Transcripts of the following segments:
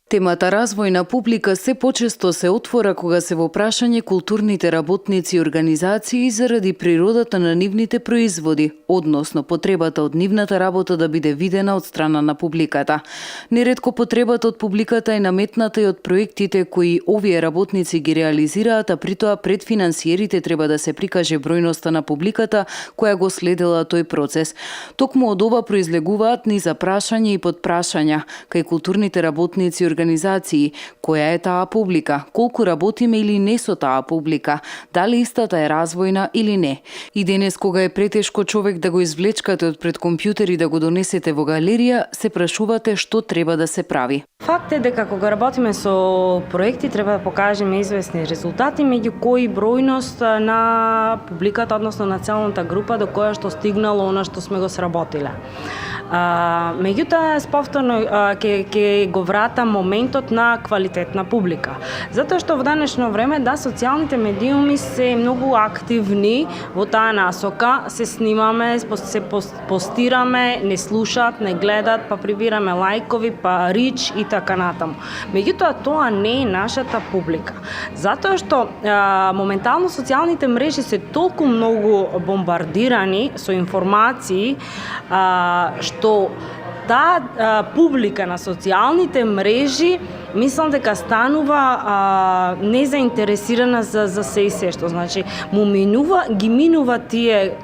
Темата развој на публика се почесто се отвора кога се во прашање културните работници и организации заради природата на нивните производи, односно потребата од нивната работа да биде видена од страна на публиката. Неретко потребата од публиката е наметната и од проектите кои овие работници ги реализираат, а притоа пред финансиерите треба да се прикаже бројноста на публиката која го следела тој процес. Токму од ова произлегуваат низа прашања и подпрашања кај културните работници и организации, која е таа публика, колку работиме или не со таа публика, дали истата е развојна или не. И денес кога е претешко човек да го извлечкате од пред компјутер и да го донесете во галерија, се прашувате што треба да се прави. Факт е дека кога работиме со проекти треба да покажеме известни резултати, меѓу кои бројност на публиката, односно на целната група до која што стигнало она што сме го сработиле. Меѓутоа, повторно ќе го вратам моментот на квалитетна публика. Затоа што во денешно време, социјалните медиуми се многу активни во таа насока, се снимаме, се постираме, не слушаат, не гледат, па прибираме лајкови, па рич и така натаму. Меѓутоа, тоа не е нашата публика. Затоа што моментално социјалните мрежи се толку многу бомбардирани со информации, што таа публика на социјалните мрежи мислам дека станува незаинтересирана за се и се што, значи ги минува тие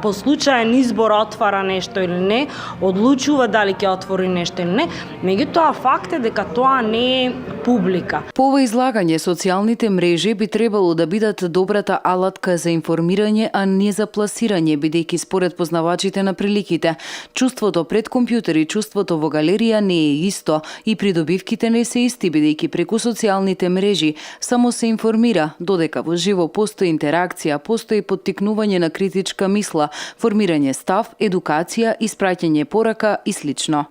по случаен избор отвара нешто или не, одлучува дали ќе отвори нешто или не, меѓутоа факт е дека тоа не е публика. По ова излагање, социјалните мрежи би требало да бидат добрата алатка за информирање, а не за пласирање, бидејќи според познавачите на приликите, чувството пред компјутер и чувството во галерија не е исто и придобивките не се исти, бидејќи преку социјалните мрежи само се информира, додека во живо постои интеракција, постои поттикнување на критичка мисла, формирање став, едукација, испраќање порака и слично.